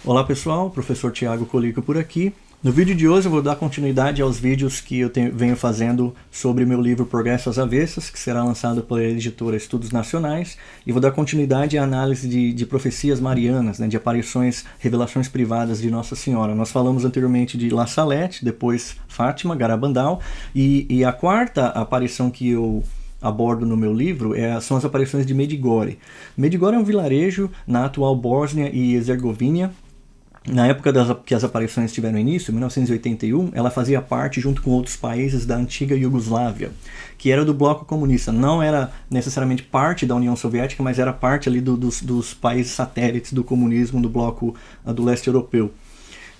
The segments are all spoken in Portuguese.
Olá pessoal, professor Tiago Colico por aqui. No vídeo de hoje eu vou dar continuidade aos vídeos que eu venho fazendo sobre meu livro Progresso às Avessas, que será lançado pela editora Estudos Nacionais, e vou dar continuidade à análise de profecias marianas, de aparições, revelações privadas de Nossa Senhora. Nós falamos anteriormente de La Salette, depois Fátima, Garabandal, e a quarta aparição que eu abordo no meu livro são as aparições de Medjugorje. Medjugorje é um vilarejo na atual Bósnia e Herzegovina. Na época que as aparições tiveram início, em 1981, ela fazia parte, junto com outros países da antiga Iugoslávia, que era do bloco comunista. Não era necessariamente parte da União Soviética, mas era parte ali dos países satélites do comunismo, do bloco do leste europeu.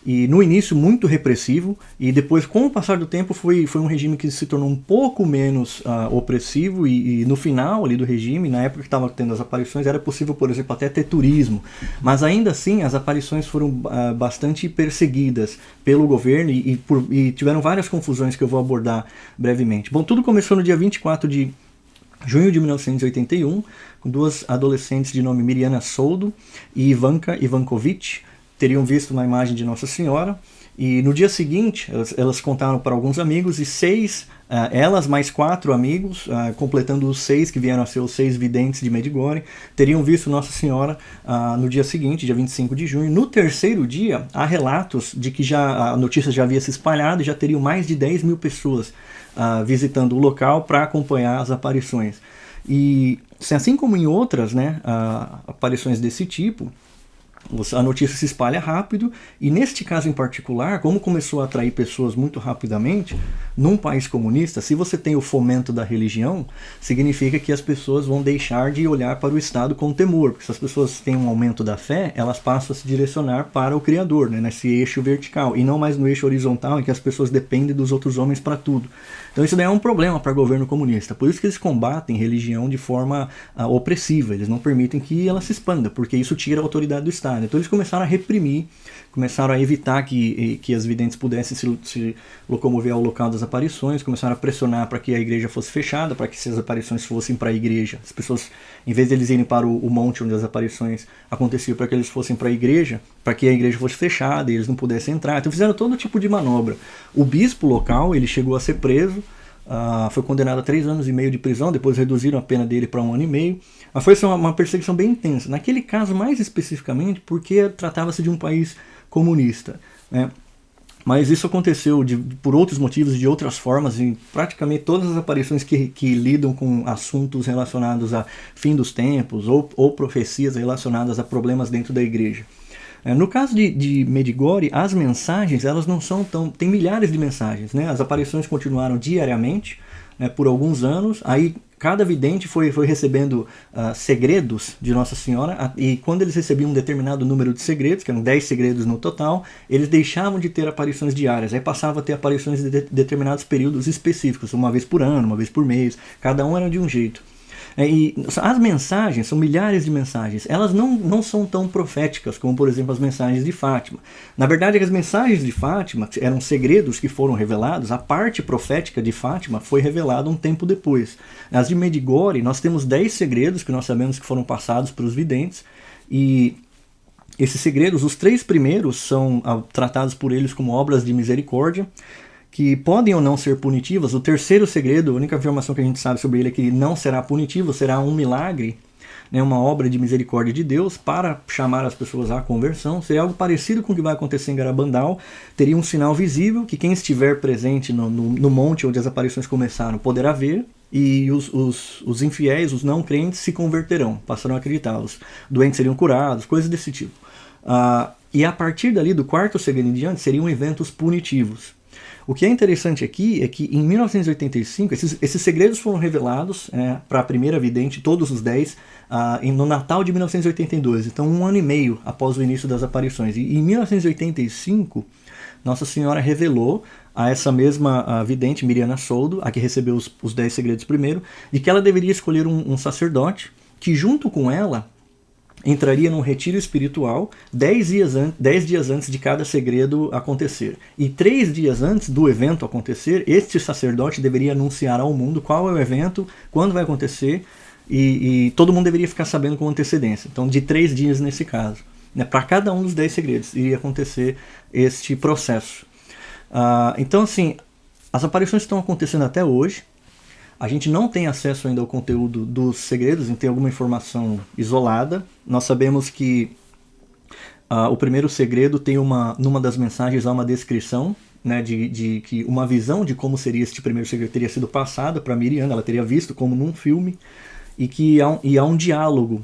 E no início muito repressivo, e depois, com o passar do tempo, foi um regime que se tornou um pouco menos opressivo, e no final ali do regime, na época que estava tendo as aparições, era possível, por exemplo, até ter turismo. Mas ainda assim, as aparições foram bastante perseguidas pelo governo e tiveram várias confusões que eu vou abordar brevemente. Bom, tudo começou no dia 24 de junho de 1981, com duas adolescentes de nome Mirjana Soldo e Ivanka Ivankovic, teriam visto uma imagem de Nossa Senhora, e no dia seguinte elas contaram para alguns amigos, e elas mais 4 amigos, completando os 6 que vieram a ser os 6 videntes de Medjugorje, teriam visto Nossa Senhora no dia seguinte, dia 25 de junho. No terceiro dia, há relatos de que a notícia já havia se espalhado e já teriam mais de 10 mil pessoas visitando o local para acompanhar as aparições. E assim como em outras aparições desse tipo, a notícia se espalha rápido, e neste caso em particular, como começou a atrair pessoas muito rapidamente, num país comunista, se você tem o fomento da religião, significa que as pessoas vão deixar de olhar para o Estado com temor, porque se as pessoas têm um aumento da fé, elas passam a se direcionar para o Criador, nesse eixo vertical, e não mais no eixo horizontal, em que as pessoas dependem dos outros homens para tudo. Então isso daí é um problema para o governo comunista, por isso que eles combatem religião de forma opressiva, eles não permitem que ela se expanda, porque isso tira a autoridade do Estado. Então eles começaram a reprimir, começaram a evitar que as videntes pudessem se locomover ao local das aparições, começaram a pressionar para que a igreja fosse fechada, para que as aparições fossem para a igreja. As pessoas, em vez de eles irem para o monte onde as aparições aconteciam, para que eles fossem para a igreja, para que a igreja fosse fechada e eles não pudessem entrar. Então fizeram todo tipo de manobra. O bispo local, ele chegou a ser preso, foi condenado a 3 anos e meio de prisão, depois reduziram a pena dele para 1 ano e meio. Mas foi uma perseguição bem intensa. Naquele caso, mais especificamente, porque tratava-se de um país comunista, Mas isso aconteceu por outros motivos, de outras formas, em praticamente todas as aparições que lidam com assuntos relacionados a fim dos tempos ou profecias relacionadas a problemas dentro da igreja. No caso de Medjugorje, as mensagens, elas não são tão... Tem milhares de mensagens, As aparições continuaram diariamente, por alguns anos. Aí cada vidente foi recebendo segredos de Nossa Senhora, e quando eles recebiam um determinado número de segredos, que eram 10 segredos no total, eles deixavam de ter aparições diárias, aí passavam a ter aparições de determinados períodos específicos, uma vez por ano, uma vez por mês, cada um era de um jeito. E as mensagens, são milhares de mensagens, elas não são tão proféticas como, por exemplo, as mensagens de Fátima. Na verdade, as mensagens de Fátima eram segredos que foram revelados, a parte profética de Fátima foi revelada um tempo depois. As de Medjugorje, nós temos 10 segredos que nós sabemos que foram passados para os videntes, e esses segredos, os 3 primeiros são tratados por eles como obras de misericórdia, que podem ou não ser punitivas. O terceiro segredo, a única informação que a gente sabe sobre ele é que ele não será punitivo, será um milagre, uma obra de misericórdia de Deus para chamar as pessoas à conversão. Seria algo parecido com o que vai acontecer em Garabandal. Teria um sinal visível que quem estiver presente no monte onde as aparições começaram poderá ver, e os infiéis, os não crentes, se converterão, passarão a acreditar. Os doentes seriam curados, coisas desse tipo. E a partir dali, do 4º segredo em diante, seriam eventos punitivos. O que é interessante aqui é que em 1985 esses segredos foram revelados para a primeira vidente, todos os 10, no Natal de 1982, então 1 ano e meio após o início das aparições. E em 1985, Nossa Senhora revelou a essa mesma vidente, Mirjana Soldo, a que recebeu os 10 segredos primeiro, de que ela deveria escolher um sacerdote que, junto com ela, entraria num retiro espiritual 10 dias antes de cada segredo acontecer. E 3 dias antes do evento acontecer, este sacerdote deveria anunciar ao mundo qual é o evento, quando vai acontecer, e todo mundo deveria ficar sabendo com antecedência. Então, de 3 dias nesse caso. né? Para cada um dos 10 segredos iria acontecer este processo. Então, assim, as aparições estão acontecendo até hoje. A gente não tem acesso ainda ao conteúdo dos segredos, não tem alguma informação isolada. Nós sabemos que o primeiro segredo tem numa das mensagens há uma descrição, né, de que uma visão de como seria este primeiro segredo teria sido passada para Miriam, ela teria visto como num filme, e que há um diálogo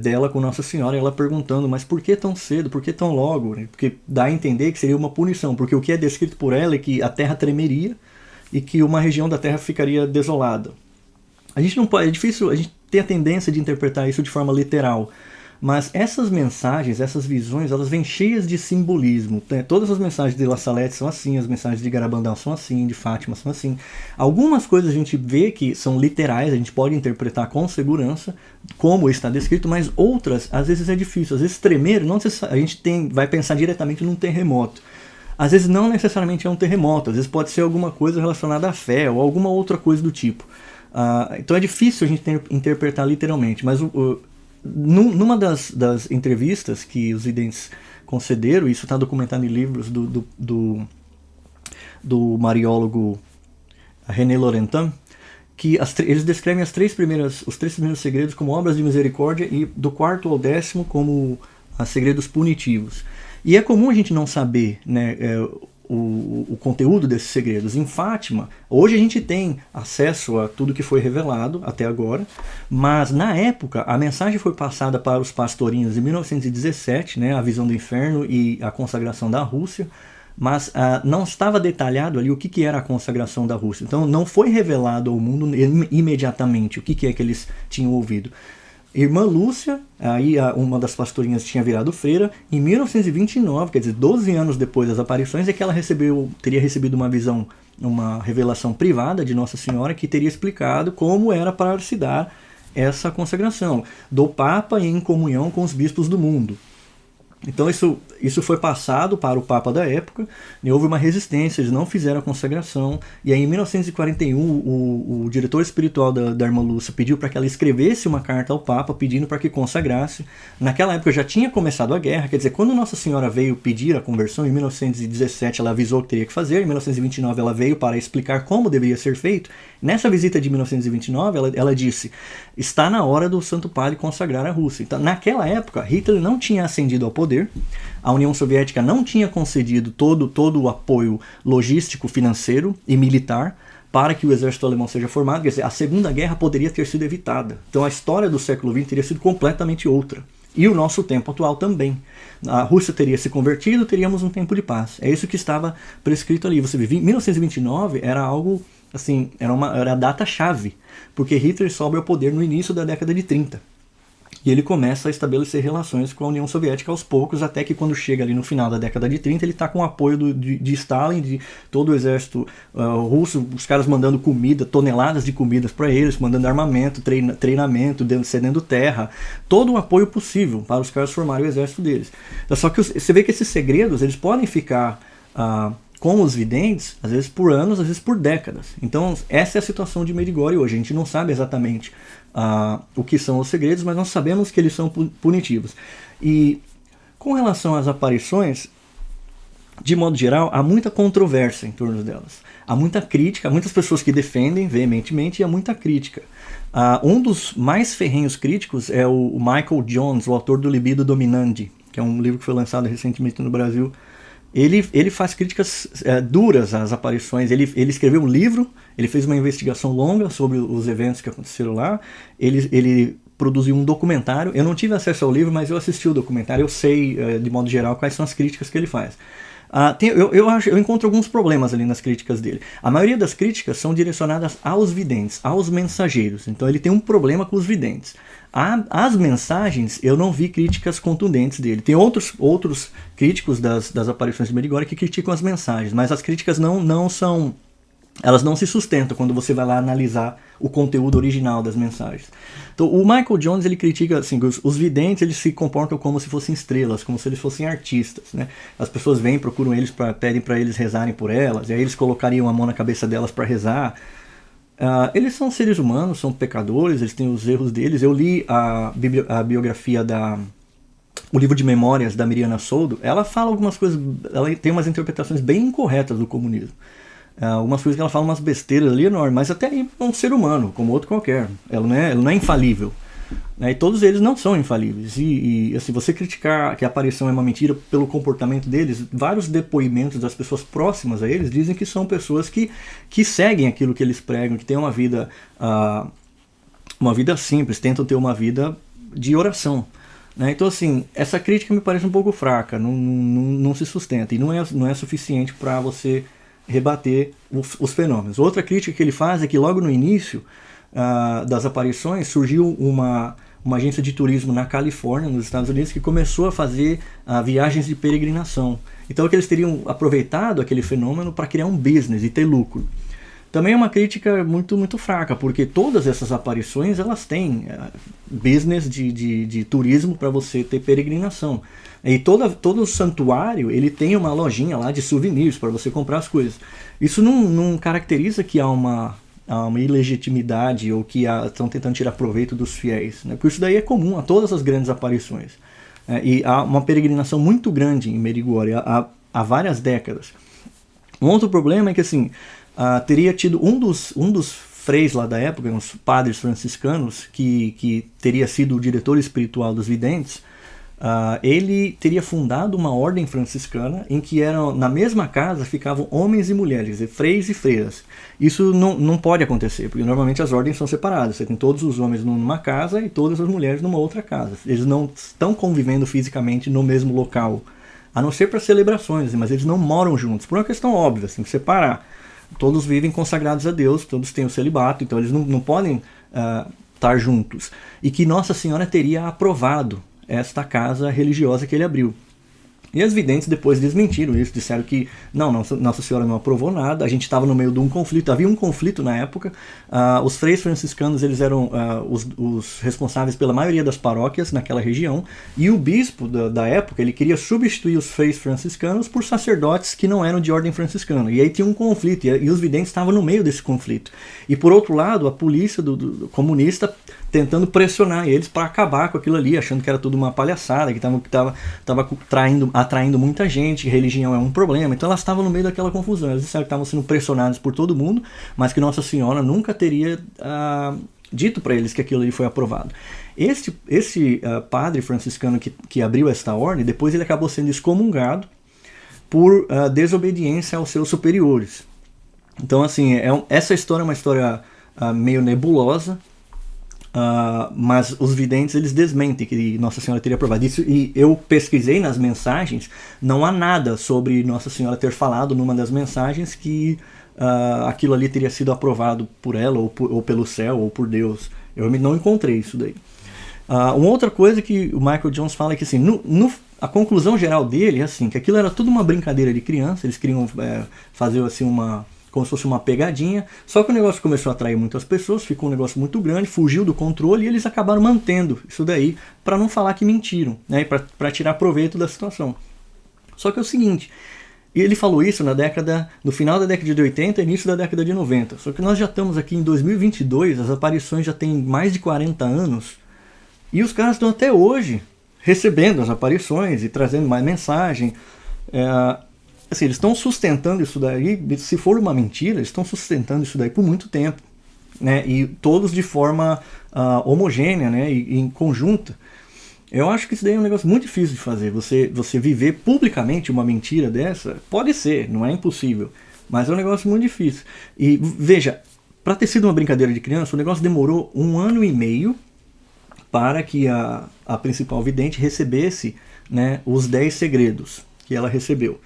dela com Nossa Senhora, ela perguntando, mas por que tão cedo, por que tão logo? Porque dá a entender que seria uma punição, porque o que é descrito por ela é que a terra tremeria e que uma região da terra ficaria desolada. A gente não pode, é difícil, a gente tem a tendência de interpretar isso de forma literal, mas essas mensagens, essas visões, elas vêm cheias de simbolismo. Todas as mensagens de La Salette são assim, as mensagens de Garabandal são assim, de Fátima são assim. Algumas coisas a gente vê que são literais, a gente pode interpretar com segurança, como está descrito, mas outras, às vezes é difícil. Às vezes tremer, não a gente vai pensar diretamente num terremoto. Às vezes não necessariamente é um terremoto, às vezes pode ser alguma coisa relacionada à fé ou alguma outra coisa do tipo. Então é difícil a gente interpretar literalmente, mas numa das entrevistas que os videntes concederam, isso está documentado em livros do mariólogo René Laurentin, que eles descrevem os três primeiros segredos como obras de misericórdia e do 4º ao 10º como segredos punitivos. E é comum a gente não saber, né, o conteúdo desses segredos. Em Fátima, hoje a gente tem acesso a tudo que foi revelado até agora, mas na época a mensagem foi passada para os pastorinhos em 1917, né, a visão do inferno e a consagração da Rússia, mas não estava detalhado ali o que era a consagração da Rússia. Então não foi revelado ao mundo imediatamente o que é que eles tinham ouvido. Irmã Lúcia, aí uma das pastorinhas tinha virado freira, em 1929, quer dizer, 12 anos depois das aparições, é que ela teria recebido uma visão, uma revelação privada de Nossa Senhora que teria explicado como era para se dar essa consagração do Papa em comunhão com os bispos do mundo. Então isso foi passado para o Papa da época, e houve uma resistência, eles não fizeram a consagração, e aí em 1941 o diretor espiritual da Irmã Lúcia pediu para que ela escrevesse uma carta ao Papa pedindo para que consagrasse. Naquela época já tinha começado a guerra, quer dizer, quando Nossa Senhora veio pedir a conversão, em 1917 ela avisou o que teria que fazer, em 1929 ela veio para explicar como deveria ser feito. Nessa visita de 1929 ela disse, está na hora do Santo Padre consagrar a Rússia. Então, naquela época Hitler não tinha ascendido ao poder, a União Soviética não tinha concedido todo o apoio logístico, financeiro e militar para que o exército alemão seja formado. Quer dizer, a Segunda Guerra poderia ter sido evitada. Então a história do século XX teria sido completamente outra. E o nosso tempo atual também. A Rússia teria se convertido, teríamos um tempo de paz. É isso que estava prescrito ali. Você vê, 1929 era algo, assim, era a data-chave, porque Hitler sobe ao poder no início da década de 30. E ele começa a estabelecer relações com a União Soviética aos poucos, até que quando chega ali no final da década de 30, ele está com o apoio de Stalin, de todo o exército russo, os caras mandando comida, toneladas de comidas para eles, mandando armamento, treinamento, cedendo terra, todo o apoio possível para os caras formarem o exército deles. Só que você vê que esses segredos, eles podem ficar com os videntes, às vezes por anos, às vezes por décadas. Então essa é a situação de Medjugorje hoje. A gente não sabe exatamente o que são os segredos, mas nós sabemos que eles são punitivos. E com relação às aparições, de modo geral, há muita controvérsia em torno delas. Há muita crítica, há muitas pessoas que defendem veementemente e há muita crítica. Um dos mais ferrenhos críticos é o Michael Jones, o autor do Libido Dominandi, que é um livro que foi lançado recentemente no Brasil. Ele faz críticas duras às aparições. Ele escreveu um livro, ele fez uma investigação longa sobre os eventos que aconteceram lá. Ele produziu um documentário. Eu não tive acesso ao livro, mas eu assisti o documentário. Eu sei, de modo geral, quais são as críticas que ele faz. Eu encontro alguns problemas ali nas críticas dele. A maioria das críticas são direcionadas aos videntes, aos mensageiros. Então ele tem um problema com os videntes. As mensagens, eu não vi críticas contundentes dele. Tem outros críticos das aparições de Medjugorje que criticam as mensagens, mas as críticas não são... Elas não se sustentam quando você vai lá analisar o conteúdo original das mensagens. Então, o Michael Jones, ele critica assim, os videntes, eles se comportam como se fossem estrelas, como se eles fossem artistas, né? As pessoas vêm, procuram eles, pedem para eles rezarem por elas, e aí eles colocariam a mão na cabeça delas para rezar. Eles são seres humanos, são pecadores, eles têm os erros deles. Eu li a biografia da o livro de memórias da Miriana Soldo, ela fala algumas coisas, ela tem umas interpretações bem incorretas do comunismo. Algumas coisas que ela fala umas besteiras ali enormes, mas até aí é um ser humano, como outro qualquer. Ela não é infalível. Né? E todos eles não são infalíveis. E assim, você criticar que a aparição é uma mentira pelo comportamento deles, vários depoimentos das pessoas próximas a eles dizem que são pessoas que seguem aquilo que eles pregam, que têm uma vida simples, tentam ter uma vida de oração. Né? Então, assim, essa crítica me parece um pouco fraca, não se sustenta, e não é suficiente para você rebater os fenômenos. Outra crítica que ele faz é que logo no início das aparições surgiu uma agência de turismo na Califórnia, nos Estados Unidos, que começou a fazer viagens de peregrinação. Então, que eles teriam aproveitado aquele fenômeno para criar um business e ter lucro. Também é uma crítica muito, muito fraca, porque todas essas aparições elas têm business de turismo para você ter peregrinação. E todo santuário ele tem uma lojinha lá de souvenirs para você comprar as coisas. Isso não caracteriza que há uma ilegitimidade ou que estão tentando tirar proveito dos fiéis. Né? Porque isso daí é comum a todas as grandes aparições. E há uma peregrinação muito grande em Medjugorje há várias décadas. Um outro problema é que assim, teria tido um dos freis lá da época, uns padres franciscanos, que teria sido o diretor espiritual dos videntes. Ele teria fundado uma ordem franciscana em que na mesma casa ficavam homens e mulheres, freis e freiras. Isso não pode acontecer, porque normalmente as ordens são separadas. Você tem todos os homens numa casa e todas as mulheres numa outra casa. Eles não estão convivendo fisicamente no mesmo local, a não ser para celebrações, mas eles não moram juntos, por uma questão óbvia, tem que separar. Todos vivem consagrados a Deus, todos têm o celibato, então eles não podem estar juntos. E que Nossa Senhora teria aprovado esta casa religiosa que ele abriu. E as videntes depois desmentiram isso, disseram que Nossa Senhora não aprovou nada, a gente estava no meio de um conflito, havia um conflito na época, os freis franciscanos eles eram os responsáveis pela maioria das paróquias naquela região, e o bispo da época ele queria substituir os freis franciscanos por sacerdotes que não eram de ordem franciscana, e aí tinha um conflito, e os videntes estavam no meio desse conflito. E por outro lado, a polícia do comunista tentando pressionar eles para acabar com aquilo ali, achando que era tudo uma palhaçada, que estava atraindo muita gente, religião é um problema. Então elas estavam no meio daquela confusão. Elas disseram que estavam sendo pressionadas por todo mundo, mas que Nossa Senhora nunca teria dito para eles que aquilo ali foi aprovado. Esse padre franciscano que abriu esta ordem, depois ele acabou sendo excomungado por desobediência aos seus superiores. Então, assim, essa história é uma história meio nebulosa, mas os videntes eles desmentem que Nossa Senhora teria aprovado isso, e eu pesquisei nas mensagens, não há nada sobre Nossa Senhora ter falado numa das mensagens que aquilo ali teria sido aprovado por ela, ou pelo céu, ou por Deus. Eu não encontrei isso daí. Uma outra coisa que o Michael Jones fala é que assim, a conclusão geral dele é assim, que aquilo era tudo uma brincadeira de criança, eles queriam fazer assim como se fosse uma pegadinha, só que o negócio começou a atrair muitas pessoas, ficou um negócio muito grande, fugiu do controle, e eles acabaram mantendo isso daí para não falar que mentiram, né, para tirar proveito da situação. Só que é o seguinte, ele falou isso no final da década de 80 e início da década de 90, só que nós já estamos aqui em 2022, as aparições já têm mais de 40 anos, e os caras estão até hoje recebendo as aparições e trazendo mais mensagem. Assim, eles estão sustentando isso daí, se for uma mentira, eles estão sustentando isso daí por muito tempo, né? E todos de forma homogênea, né? E em conjunta. Eu acho que isso daí é um negócio muito difícil de fazer. Você viver publicamente uma mentira dessa, pode ser, não é impossível, mas é um negócio muito difícil. E veja, para ter sido uma brincadeira de criança, o negócio demorou 1 ano e meio para que a principal vidente recebesse, né, os 10 segredos que ela recebeu.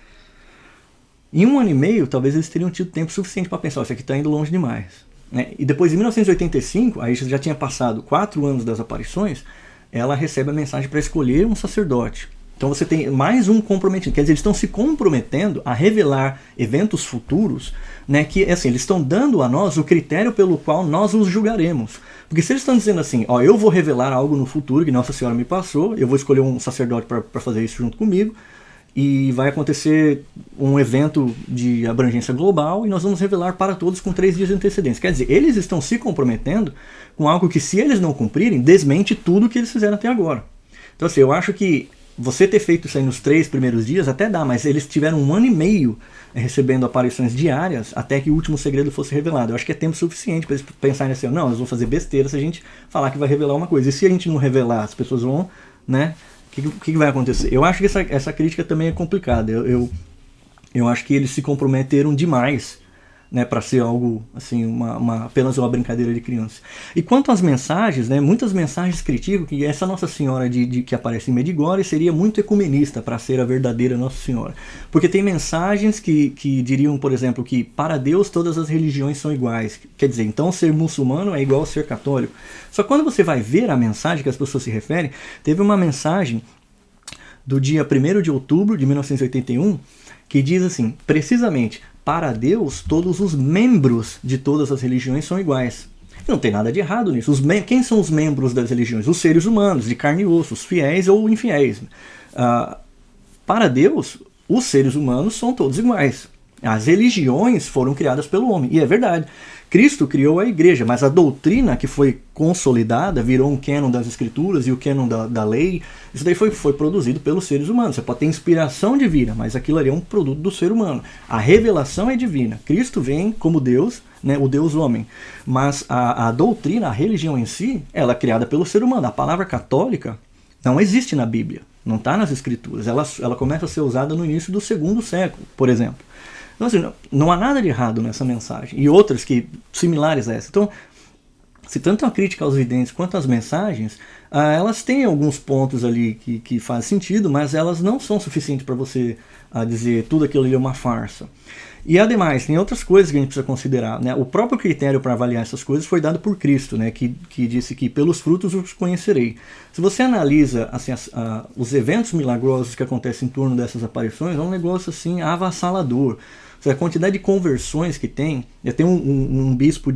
Em 1 ano e meio, talvez eles teriam tido tempo suficiente para pensar, isso aqui está indo longe demais. Né? E depois, em 1985, aí já tinha passado 4 anos das aparições, ela recebe a mensagem para escolher um sacerdote. Então você tem mais um comprometimento, quer dizer, eles estão se comprometendo a revelar eventos futuros, né, que assim, eles estão dando a nós o critério pelo qual nós os julgaremos. Porque se eles estão dizendo assim, eu vou revelar algo no futuro que Nossa Senhora me passou, eu vou escolher um sacerdote para fazer isso junto comigo, e vai acontecer um evento de abrangência global e nós vamos revelar para todos com 3 dias de antecedência. Quer dizer, eles estão se comprometendo com algo que, se eles não cumprirem, desmente tudo que eles fizeram até agora. Então, assim, eu acho que você ter feito isso aí nos 3 primeiros dias até dá, mas eles tiveram 1 ano e meio recebendo aparições diárias até que o último segredo fosse revelado. Eu acho que é tempo suficiente para eles pensarem assim, não, eles vão fazer besteira se a gente falar que vai revelar uma coisa. E se a gente não revelar, as pessoas vão, né? O que vai acontecer? Eu acho que essa crítica também é complicada. Eu acho que eles se comprometeram demais, né, para ser algo assim, apenas uma brincadeira de criança. E quanto às mensagens, né, muitas mensagens criticam que essa Nossa Senhora que aparece em Medjugorje seria muito ecumenista para ser a verdadeira Nossa Senhora. Porque tem mensagens que diriam, por exemplo, que para Deus todas as religiões são iguais. Quer dizer, então ser muçulmano é igual a ser católico. Só que quando você vai ver a mensagem que as pessoas se referem, teve uma mensagem do dia 1º de outubro de 1981 que diz assim, precisamente, para Deus, todos os membros de todas as religiões são iguais. E não tem nada de errado nisso. Quem são os membros das religiões? Os seres humanos, de carne e osso, os fiéis ou infiéis. Para Deus, os seres humanos são todos iguais. As religiões foram criadas pelo homem. E é verdade. Cristo criou a igreja, mas a doutrina que foi consolidada, virou um cânon das escrituras e o cânon da lei, isso daí foi produzido pelos seres humanos. Você pode ter inspiração divina, mas aquilo ali é um produto do ser humano. A revelação é divina. Cristo vem como Deus, né, o Deus homem. Mas a doutrina, a religião em si, ela é criada pelo ser humano. A palavra católica não existe na Bíblia, não está nas escrituras. Ela começa a ser usada no início do 2º século, por exemplo. Então, assim, não há nada de errado nessa mensagem. E outras similares a essa. Então, se tanto a crítica aos videntes quanto as mensagens, elas têm alguns pontos ali que fazem sentido, mas elas não são suficientes para você dizer tudo aquilo ali é uma farsa. E ademais, tem outras coisas que a gente precisa considerar, né? O próprio critério para avaliar essas coisas foi dado por Cristo, né? que disse que pelos frutos os conhecerei. Se você analisa assim, os eventos milagrosos que acontecem em torno dessas aparições, é um negócio assim avassalador. A quantidade de conversões que tem, tem o bispo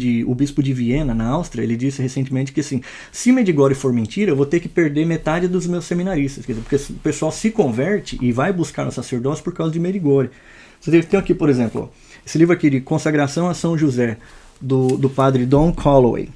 de Viena, na Áustria, ele disse recentemente que assim, se Medjugorje for mentira, eu vou ter que perder metade dos meus seminaristas, quer dizer, porque o pessoal se converte e vai buscar o sacerdócio por causa de Medjugorje. Você tem aqui, por exemplo, esse livro aqui de Consagração a São José, do padre Don Calloway.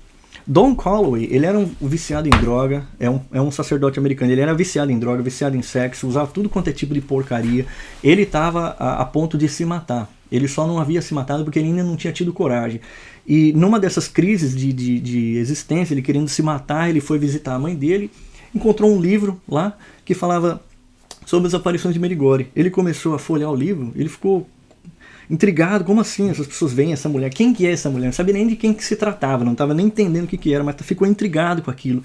Don Calloway, ele era um viciado em droga, é um sacerdote americano, ele era viciado em droga, viciado em sexo, usava tudo quanto é tipo de porcaria. Ele estava a ponto de se matar. Ele só não havia se matado porque ele ainda não tinha tido coragem. E numa dessas crises de existência, ele querendo se matar, ele foi visitar a mãe dele, encontrou um livro lá que falava sobre as aparições de Medjugorje. Ele começou a folhear o livro, ele ficou intrigado, como assim essas pessoas veem essa mulher? Quem que é essa mulher? Não sabia nem de quem que se tratava, não estava nem entendendo o que era, mas ficou intrigado com aquilo.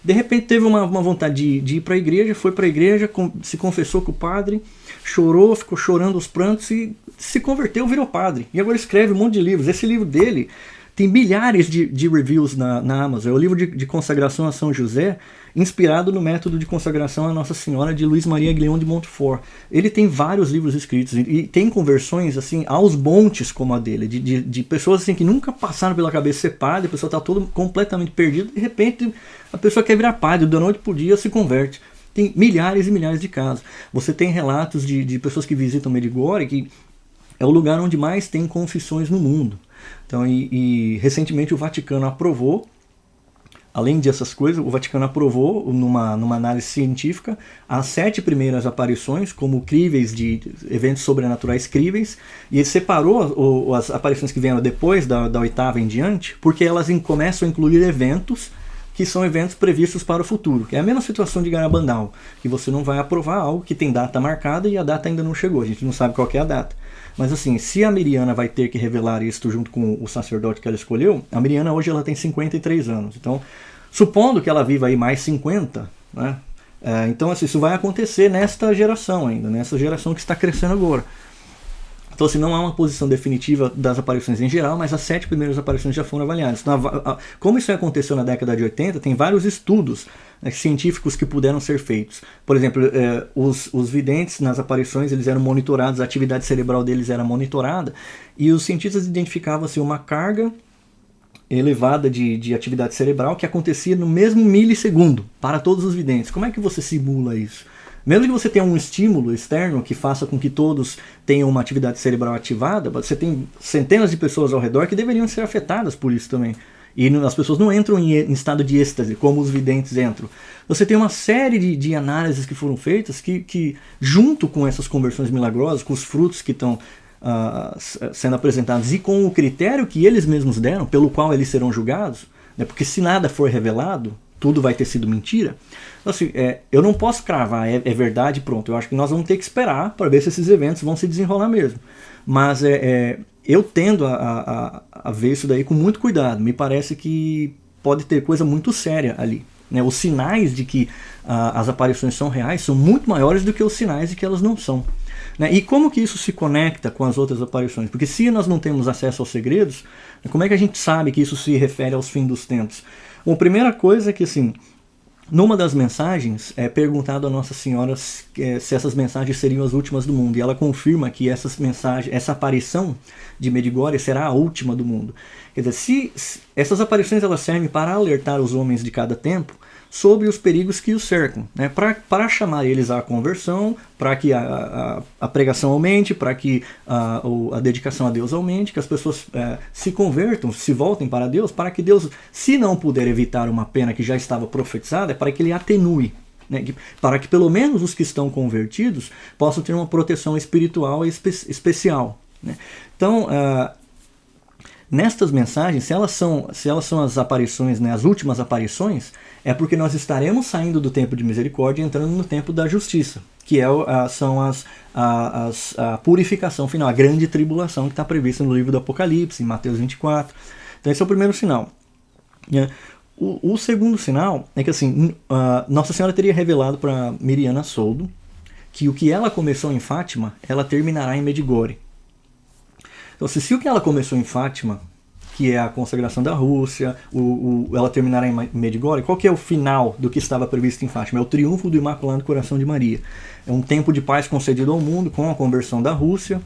De repente teve uma vontade de ir para a igreja, foi para a igreja, se confessou com o padre, chorou, ficou chorando os prantos e se converteu, virou padre. E agora escreve um monte de livros. Esse livro dele tem milhares de reviews na Amazon. É o livro de consagração a São José, inspirado no método de consagração a Nossa Senhora de Luís Maria Guilhom de Montfort. Ele tem vários livros escritos e tem conversões assim aos montes como a dele, de pessoas assim que nunca passaram pela cabeça ser padre, a pessoa está todo completamente perdida, de repente a pessoa quer virar padre, da noite por dia se converte. Tem milhares e milhares de casos. Você tem relatos de pessoas que visitam Medjugorje, que é o lugar onde mais tem confissões no mundo. Então, e recentemente o Vaticano aprovou, além dessas coisas, o Vaticano aprovou numa análise científica as 7 primeiras aparições como críveis, de eventos sobrenaturais críveis, e ele separou as aparições que vieram depois da 8ª em diante, porque elas começam a incluir eventos que são eventos previstos para o futuro. É a mesma situação de Garabandal, que você não vai aprovar algo que tem data marcada e a data ainda não chegou, a gente não sabe qual que é a data. Mas assim, se a Miriana vai ter que revelar isso junto com o sacerdote que ela escolheu, a Miriana hoje ela tem 53 anos. Então, supondo que ela viva aí mais 50, né? Então assim, isso vai acontecer nesta geração ainda, nessa geração que está crescendo agora. Então assim, não há uma posição definitiva das aparições em geral, mas as 7 primeiras aparições já foram avaliadas. Então, como isso aconteceu na década de 80, tem vários estudos, né, científicos que puderam ser feitos. Por exemplo, os videntes nas aparições eles eram monitorados, a atividade cerebral deles era monitorada, e os cientistas identificavam assim, uma carga elevada de atividade cerebral que acontecia no mesmo milissegundo para todos os videntes. Como é que você simula isso? Mesmo que você tenha um estímulo externo que faça com que todos tenham uma atividade cerebral ativada, você tem centenas de pessoas ao redor que deveriam ser afetadas por isso também. E as pessoas não entram em estado de êxtase, como os videntes entram. Você tem uma série de análises que foram feitas que, junto com essas conversões milagrosas, com os frutos que estão sendo apresentados e com o critério que eles mesmos deram, pelo qual eles serão julgados, né, porque se nada for revelado, tudo vai ter sido mentira. Então, assim, eu não posso cravar, é verdade, pronto. Eu acho que nós vamos ter que esperar para ver se esses eventos vão se desenrolar mesmo. Mas eu tendo a ver isso daí com muito cuidado. Me parece que pode ter coisa muito séria ali, né? Os sinais de que as aparições são reais são muito maiores do que os sinais de que elas não são, né? E como que isso se conecta com as outras aparições? Porque se nós não temos acesso aos segredos, como é que a gente sabe que isso se refere aos fins dos tempos? Bom, a primeira coisa é que, assim, numa das mensagens é perguntado a Nossa Senhora se essas mensagens seriam as últimas do mundo, e ela confirma que essas mensagens, essa aparição de Medjugorje será a última do mundo. Quer dizer, se essas aparições elas servem para alertar os homens de cada tempo sobre os perigos que os cercam, né? Para chamar eles à conversão, para que a pregação aumente, para que a dedicação a Deus aumente, que as pessoas se convertam, se voltem para Deus, para que Deus, se não puder evitar uma pena que já estava profetizada, é para que ele atenue, né? Para que pelo menos os que estão convertidos possam ter uma proteção espiritual especial, né? Então, nestas mensagens, se elas são as aparições, né, as últimas aparições, é porque nós estaremos saindo do tempo de misericórdia e entrando no tempo da justiça, que são a purificação final, a grande tribulação que está prevista no livro do Apocalipse, em Mateus 24. Então esse é o primeiro sinal. O segundo sinal é que, assim, Nossa Senhora teria revelado para Miriana Soldo que o que ela começou em Fátima, ela terminará em Medjugorje. Então, se o que ela começou em Fátima, que é a consagração da Rússia, ela terminará em Medjugorje, qual que é o final do que estava previsto em Fátima? É o triunfo do Imaculado Coração de Maria. É um tempo de paz concedido ao mundo com a conversão da Rússia,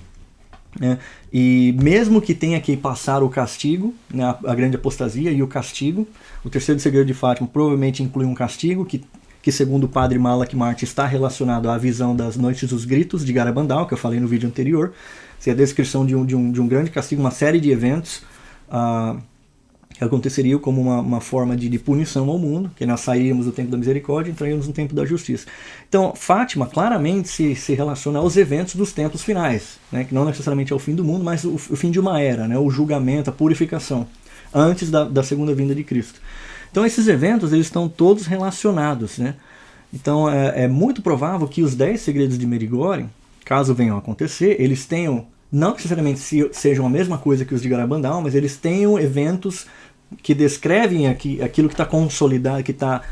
né? E mesmo que tenha que passar o castigo, né, a grande apostasia e o castigo, o terceiro segredo de Fátima provavelmente inclui um castigo que segundo o padre Malak Marti está relacionado à visão das noites dos gritos de Garabandal, que eu falei no vídeo anterior. É a descrição de um grande castigo, uma série de eventos que aconteceriam como uma forma de punição ao mundo, que nós sairíamos do tempo da misericórdia e entraríamos no tempo da justiça. Então, Fátima claramente se relaciona aos eventos dos tempos finais, né, que não necessariamente é o fim do mundo, mas o fim de uma era, né, o julgamento, a purificação, antes da segunda vinda de Cristo. Então, esses eventos eles estão todos relacionados, né? Então, é muito provável que os 10 segredos de Medjugorje, caso venham a acontecer, eles tenham, não necessariamente sejam a mesma coisa que os de Garabandal, mas eles tenham eventos que descrevem aquilo que está consolidado, que está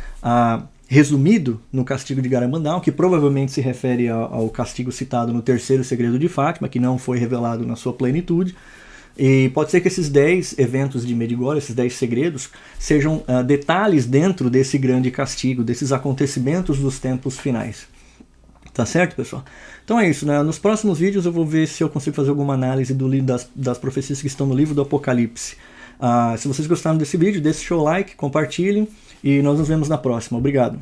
resumido no castigo de Garabandal, que provavelmente se refere ao castigo citado no terceiro segredo de Fátima, que não foi revelado na sua plenitude. E pode ser que esses 10 eventos de Medjugorje, esses 10 segredos, sejam detalhes dentro desse grande castigo, desses acontecimentos dos tempos finais. Tá certo, pessoal? Então é isso, né? Nos próximos vídeos eu vou ver se eu consigo fazer alguma análise das profecias que estão no livro do Apocalipse. Se vocês gostaram desse vídeo, deixe seu like, compartilhem e nós nos vemos na próxima. Obrigado!